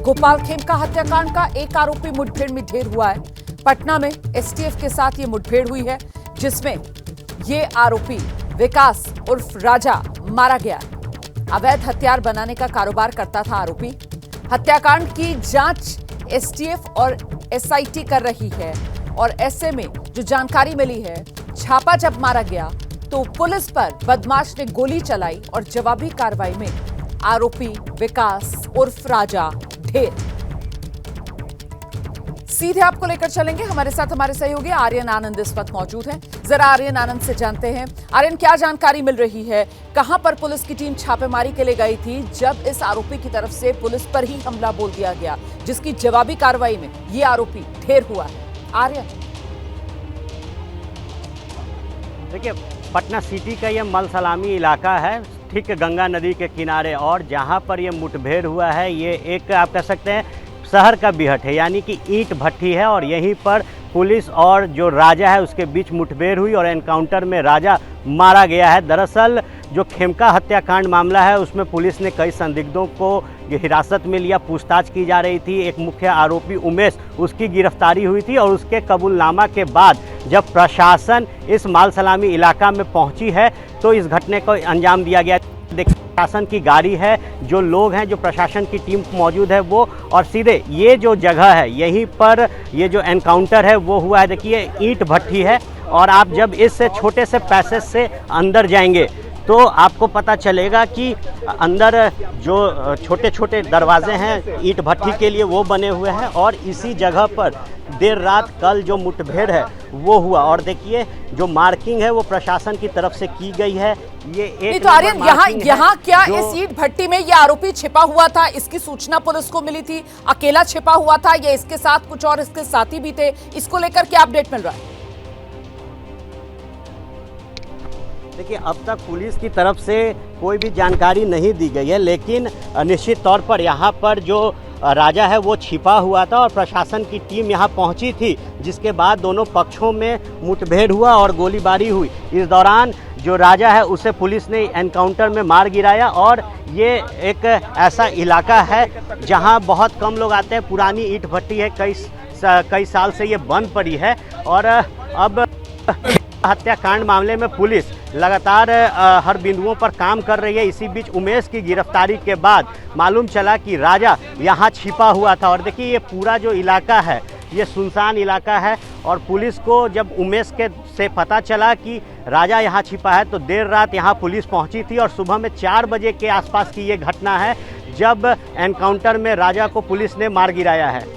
गोपाल खेमका हत्याकांड का एक आरोपी मुठभेड़ में ढेर हुआ है। पटना में एसटीएफ के साथ ये मुठभेड़ हुई है, जिसमें ये आरोपी विकास उर्फ राजा मारा गया। अवैध हथियार बनाने का कारोबार करता था आरोपी। हत्याकांड की जांच एसटीएफ और एसआईटी कर रही है और ऐसे में जो जानकारी मिली है, छापा जब मारा गया तो पुलिस पर बदमाश ने गोली चलाई और जवाबी कार्रवाई में आरोपी विकास उर्फ राजा ढेर। सीधे आपको लेकर चलेंगे, हमारे साथ हमारे सहयोगी आर्यन आनंद इस वक्त मौजूद हैं। जरा आर्यन आनंद से जानते हैं, आर्यन क्या जानकारी मिल रही है, कहां पर पुलिस की टीम छापेमारी के लिए गई थी जब इस आरोपी की तरफ से पुलिस पर ही हमला बोल दिया गया, जिसकी जवाबी कार्रवाई में ये आरोपी ढेर हुआ है। आर्यन, देखिए, पटना सिटी का ये मलसलामी इलाका है, ठीक गंगा नदी के किनारे, और जहाँ पर ये मुठभेड़ हुआ है ये एक आप कह सकते हैं शहर का बिहट है, यानी कि ईंट भट्ठी है। और यहीं पर पुलिस और जो राजा है उसके बीच मुठभेड़ हुई और एनकाउंटर में राजा मारा गया है। दरअसल जो खेमका हत्याकांड मामला है उसमें पुलिस ने कई संदिग्धों को हिरासत में लिया, पूछताछ की जा रही थी। एक मुख्य आरोपी उमेश, उसकी गिरफ्तारी हुई थी और उसके कबूलनामा के बाद जब प्रशासन इस मालसलामी इलाका में पहुंची है तो इस घटने को अंजाम दिया गया। देखिए, प्रशासन की गाड़ी है, जो लोग हैं, जो प्रशासन की टीम मौजूद है वो, और सीधे ये जो जगह है यहीं पर ये जो एनकाउंटर है वो हुआ है। देखिए, ईंट भट्ठी है और आप जब इस छोटे से पैसेज से अंदर जाएंगे तो आपको पता चलेगा कि अंदर जो छोटे छोटे दरवाजे हैं ईंट भट्ठी के लिए वो बने हुए हैं और इसी जगह पर देर रात कल जो मुठभेड़ है वो हुआ। और देखिए, जो मार्किंग है वो प्रशासन की तरफ से की गई है। ये एक तो आर्यन, यहाँ क्या इस ईंट भट्टी में ये आरोपी छिपा हुआ था, इसकी सूचना पुलिस को मिली थी? अकेला छिपा हुआ था या इसके साथ कुछ और इसके साथी भी थे? इसको लेकर क्या अपडेट मिल रहा है? देखिए, अब तक पुलिस की तरफ से कोई भी जानकारी नहीं दी गई है, लेकिन निश्चित तौर पर यहाँ पर जो राजा है वो छिपा हुआ था और प्रशासन की टीम यहाँ पहुँची थी, जिसके बाद दोनों पक्षों में मुठभेड़ हुआ और गोलीबारी हुई। इस दौरान जो राजा है उसे पुलिस ने एनकाउंटर में मार गिराया। और ये एक ऐसा इलाका है जहाँ बहुत कम लोग आते हैं, पुरानी ईंट भट्टी है, कई साल से ये बंद पड़ी है। और अब हत्याकांड मामले में पुलिस लगातार हर बिंदुओं पर काम कर रही है। इसी बीच उमेश की गिरफ्तारी के बाद मालूम चला कि राजा यहाँ छिपा हुआ था। और देखिए, ये पूरा जो इलाका है ये सुनसान इलाका है और पुलिस को जब उमेश के से पता चला कि राजा यहाँ छिपा है तो देर रात यहाँ पुलिस पहुँची थी और सुबह में 4 बजे के आसपास की ये घटना है जब एनकाउंटर में राजा को पुलिस ने मार गिराया है।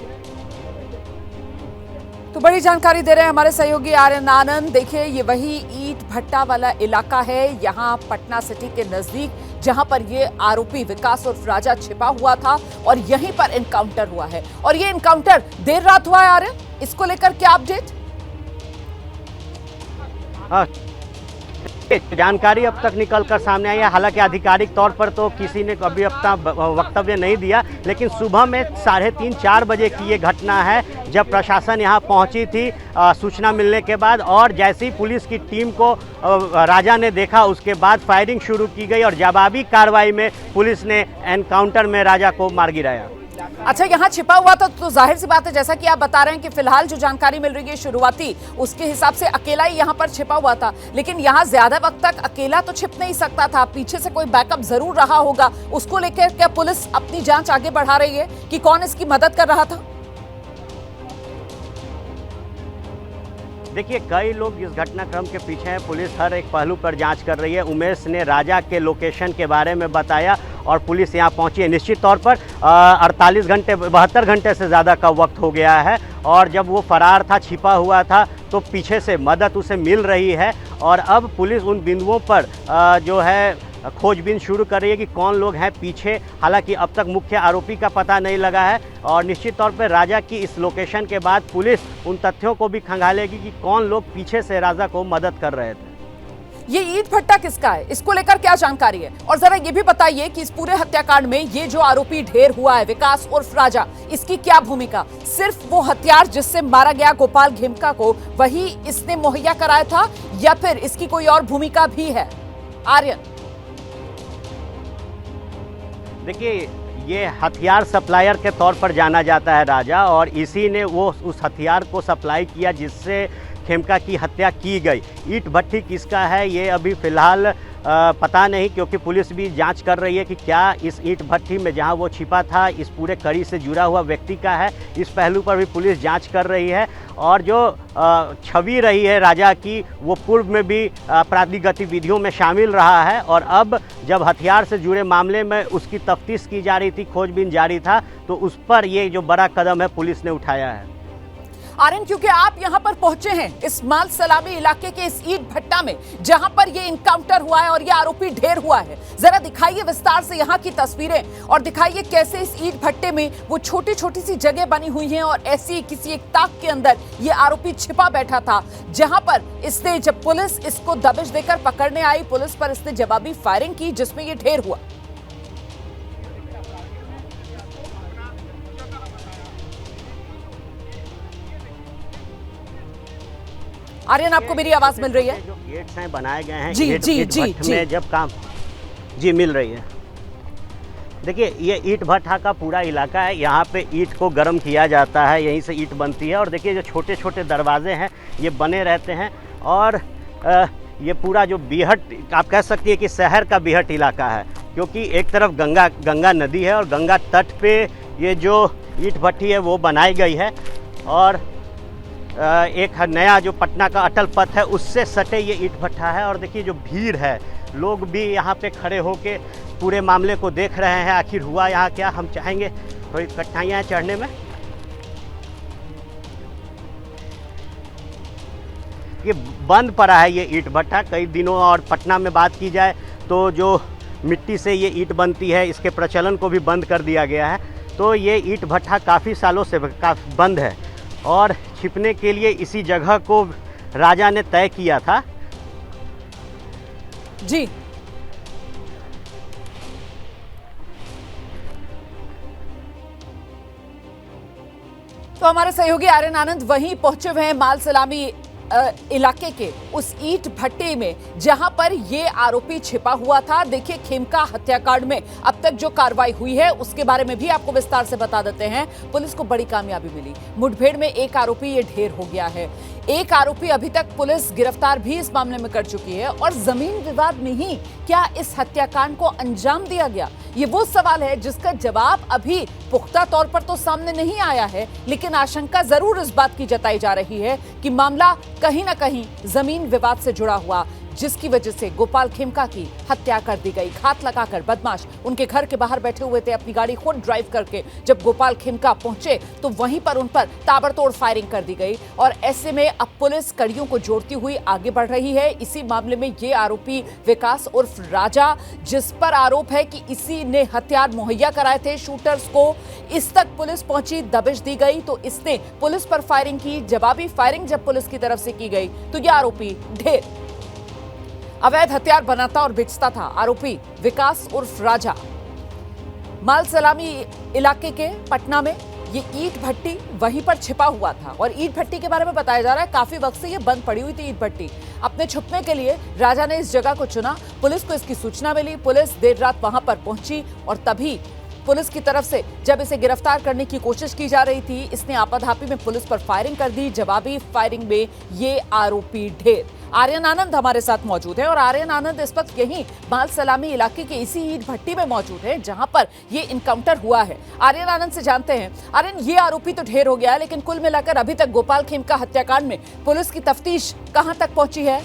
तो बड़ी जानकारी दे रहे हैं हमारे सहयोगी आर्यन आनंद। देखिए, ये वही ईंट भट्टा वाला इलाका है यहाँ पटना सिटी के नजदीक, जहां पर ये आरोपी विकास उर्फ राजा छिपा हुआ था और यहीं पर एनकाउंटर हुआ है। और ये एनकाउंटर देर रात हुआ है आर्यन, इसको लेकर क्या अपडेट? जानकारी अब तक निकल कर सामने आई है। हालांकि आधिकारिक तौर पर तो किसी ने अभी अपना वक्तव्य नहीं दिया, लेकिन सुबह में 3:30-4 बजे की ये घटना है जब प्रशासन यहाँ पहुँची थी सूचना मिलने के बाद। और जैसे ही पुलिस की टीम को राजा ने देखा उसके बाद फायरिंग शुरू की गई और जवाबी कार्रवाई में पुलिस ने एनकाउंटर में राजा को मार गिराया। अच्छा, यहाँ छिपा हुआ था तो जाहिर सी बात है, जैसा कि आप बता रहे हैं कि फिलहाल जो जानकारी मिल रही है शुरुआती, उसके हिसाब से अकेला ही यहाँ पर छिपा हुआ था। लेकिन यहाँ ज्यादा वक्त तक अकेला तो छिप नहीं सकता था, पीछे से कोई बैकअप जरूर रहा होगा। उसको लेकर क्या पुलिस अपनी जांच आगे बढ़ा रही है कि कौन इसकी मदद कर रहा था? देखिए, कई लोग इस घटनाक्रम के पीछे हैं। पुलिस हर एक पहलू पर जांच कर रही है। उमेश ने राजा के लोकेशन के बारे में बताया और पुलिस यहां पहुंची है। निश्चित तौर पर 72 घंटे से ज़्यादा का वक्त हो गया है और जब वो फरार था, छिपा हुआ था, तो पीछे से मदद उसे मिल रही है। और अब पुलिस उन बिंदुओं पर जो है खोजबीन शुरू कर रही है कि कौन लोग हैं पीछे। हालांकि अब तक मुख्य आरोपी का पता नहीं लगा है और निश्चित तौर पर राजा की इस लोकेशन के बाद पुलिस उन तथ्यों को भी खंगालेगी कि कौन लोग पीछे से राजा को मदद कर रहे थे। ये ईंट भट्टा किसका है, इसको लेकर क्या जानकारी है? और जरा ये भी बताइए कि इस पूरे हत्याकांड में ये जो आरोपी ढेर हुआ है विकास उर्फ राजा, इसकी क्या भूमिका? सिर्फ वो हथियार जिससे मारा गया गोपाल खेमका को वही इसने मुहैया कराया था या फिर इसकी कोई और भूमिका भी है? आर्यन, देखिए, ये हथियार सप्लायर के तौर पर जाना जाता है राजा, और इसी ने वो उस हथियार को सप्लाई किया जिससे खेमका की हत्या की गई। ईंट भट्टी किसका है ये अभी फ़िलहाल पता नहीं, क्योंकि पुलिस भी जांच कर रही है कि क्या इस ईंट भट्टी में जहां वो छिपा था इस पूरे कड़ी से जुड़ा हुआ व्यक्ति का है। इस पहलू पर भी पुलिस जांच कर रही है। और जो छवि रही है राजा की, वो पूर्व में भी आपराधिक गतिविधियों में शामिल रहा है, और अब जब हथियार से जुड़े मामले में उसकी तफ्तीश की जा रही थी, खोजबीन जारी था, तो उस पर ये जो बड़ा कदम है पुलिस ने उठाया है। आर्यन, क्योंकि आप यहां पर पहुंचे हैं इस माल सलामी इलाके के इस ईंट भट्टा में जहां पर ये इनकाउंटर हुआ है और ये आरोपी ढेर हुआ है, जरा दिखाइए विस्तार से यहां की तस्वीरें और दिखाइए कैसे इस ईंट भट्टे में वो छोटी छोटी सी जगह बनी हुई है और ऐसी किसी एक ताक के अंदर ये आरोपी छिपा बैठा था, जहां पर इसने जब पुलिस इसको दबिश देकर पकड़ने आई, पुलिस पर इसने जवाबी फायरिंग की जिसमें ये ढेर हुआ। आर्यन, आपको मेरी आवाज मिल रही है? जो गेट्स हैं बनाए गए हैं, जी जी जी जी में जब काम जी मिल रही है। देखिए, ये ईंट भट्टा का पूरा इलाका है, यहाँ पे ईंट को गर्म किया जाता है, यहीं से ईंट बनती है। और देखिए जो छोटे छोटे दरवाजे हैं ये बने रहते हैं, और ये पूरा जो बीहट आप कह सकती है कि शहर का बीहट इलाका है, क्योंकि एक तरफ गंगा नदी है और गंगा तट पे ये जो ईंट भट्टी है वो बनाई गई है, और एक नया जो पटना का अटल पथ है उससे सटे ये ईंट भट्टा है। और देखिए जो भीड़ है, लोग भी यहाँ पे खड़े होके पूरे मामले को देख रहे हैं, आखिर हुआ यहाँ क्या। हम चाहेंगे, थोड़ी कठिनाइयाँ हैं चढ़ने में। ये बंद पड़ा है ये ईंट भट्टा कई दिनों, और पटना में बात की जाए तो जो मिट्टी से ये ईंट बनती है इसके प्रचलन को भी बंद कर दिया गया है। तो ये ईंट भट्टा काफ़ी सालों से बंद है, और छिपने के लिए इसी जगह को राजा ने तय किया था। जी, तो हमारे सहयोगी आर्यन आनंद वहीं पहुंचे हुए हैं माल सलामी इलाके के उस ईंट भट्टे में जहां पर ये आरोपी छिपा हुआ था। देखिए, खेमका हत्याकांड में अब तक जो कार्रवाई हुई है उसके बारे में भी आपको विस्तार से बता देते हैं। पुलिस को बड़ी कामयाबी मिली, मुठभेड़ में एक आरोपी ये ढेर हो गया है। एक आरोपी अभी तक पुलिस गिरफ्तार भी इस मामले में कर चुकी है। और जमीन विवाद में ही क्या इस हत्याकांड को अंजाम दिया गया, ये वो सवाल है जिसका जवाब अभी पुख्ता तौर पर तो सामने नहीं आया है, लेकिन आशंका जरूर इस बात की जताई जा रही है कि मामला कहीं ना कहीं जमीन विवाद से जुड़ा हुआ, जिसकी वजह से गोपाल खेमका की हत्या कर दी गई। घात लगाकर बदमाश उनके घर के बाहर बैठे हुए थे, अपनी गाड़ी खुद ड्राइव करके जब गोपाल खेमका पहुंचे तो वहीं पर उन पर ताबड़तोड़ फायरिंग कर दी गई। और ऐसे में अब पुलिस कड़ियों को जोड़ती हुई आगे बढ़ रही है। इसी मामले में ये आरोपी विकास उर्फ राजा, जिस पर आरोप है कि इसी ने हथियार मुहैया कराए थे शूटर्स को, इस तक पुलिस पहुंची, दबिश दी गई तो इसने पुलिस पर फायरिंग की। जवाबी फायरिंग जब पुलिस की तरफ से की गई तो यह आरोपी ढेर। अवैध हथियार बनाता और बेचता था आरोपी विकास उर्फ राजा। माल सलामी इलाके के पटना में ये ईंट भट्टी वहीं पर छिपा हुआ था। और ईंट भट्टी के बारे में बताया जा रहा है काफी वक्त से ये बंद पड़ी हुई थी ईंट भट्टी। अपने छुपने के लिए राजा ने इस जगह को चुना। पुलिस को इसकी सूचना मिली, पुलिस देर रात वहां पर पहुंची और तभी पुलिस की तरफ से जब इसे गिरफ्तार करने की कोशिश की जा रही थी, इसने आपाधापी में पुलिस पर फायरिंग कर दी। जवाबी फायरिंग में ये आरोपी ढेर। आर्यन आनंद हमारे साथ मौजूद है और आर्यन आनंद इस वक्त यही माल सलामी इलाके के इसी ईंट भट्टी में मौजूद है जहां पर ये इनकाउंटर हुआ है। आर्यन आनंद से जानते हैं, आर्यन, ये आरोपी तो ढेर हो गया, लेकिन कुल मिलाकर अभी तक गोपाल खेमका हत्याकांड में पुलिस की तफ्तीश कहां तक पहुंची है?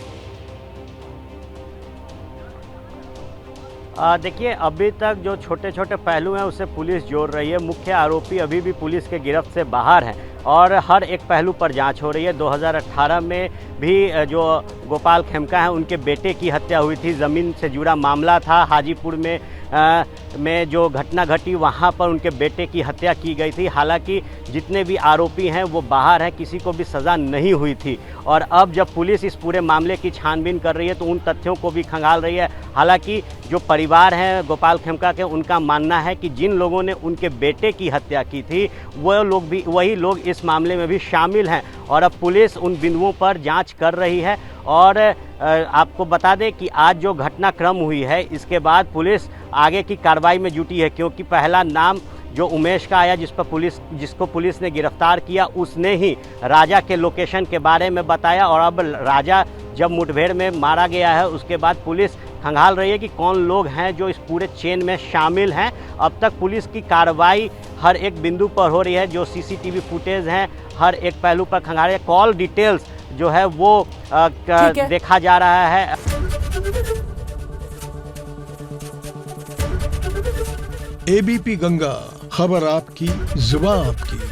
देखिए, अभी तक जो छोटे छोटे पहलू हैं उसे पुलिस जोड़ रही है। मुख्य आरोपी अभी भी पुलिस के गिरफ्त से बाहर हैं और हर एक पहलू पर जांच हो रही है। 2018 में भी जो गोपाल खेमका हैं उनके बेटे की हत्या हुई थी, ज़मीन से जुड़ा मामला था। हाजीपुर में जो घटना घटी वहाँ पर उनके बेटे की हत्या की गई थी। हालांकि जितने भी आरोपी हैं वो बाहर हैं, किसी को भी सज़ा नहीं हुई थी। और अब जब पुलिस इस पूरे मामले की छानबीन कर रही है तो उन तथ्यों को भी खंगाल रही है। हालांकि जो परिवार हैं गोपाल खेमका के, उनका मानना है कि जिन लोगों ने उनके बेटे की हत्या की थी वो लोग भी, वही लोग इस मामले में भी शामिल हैं। और अब पुलिस उन बिंदुओं पर जांच कर रही है और आपको बता दें कि आज जो घटनाक्रम हुई है इसके बाद पुलिस आगे की कार्रवाई में जुटी है, क्योंकि पहला नाम जो उमेश का आया जिसको पुलिस ने गिरफ्तार किया, उसने ही राजा के लोकेशन के बारे में बताया। और अब राजा जब मुठभेड़ में मारा गया है उसके बाद पुलिस खंगाल रही है कि कौन लोग हैं जो इस पूरे चेन में शामिल हैं। अब तक पुलिस की कार्रवाई हर एक बिंदु पर हो रही है, जो सीसीटीवी फुटेज हैं हर एक पहलू पर खंगाल है, कॉल डिटेल्स जो है वो देखा जा रहा है। एबीपी गंगा, खबर आपकी, जुबान आपकी।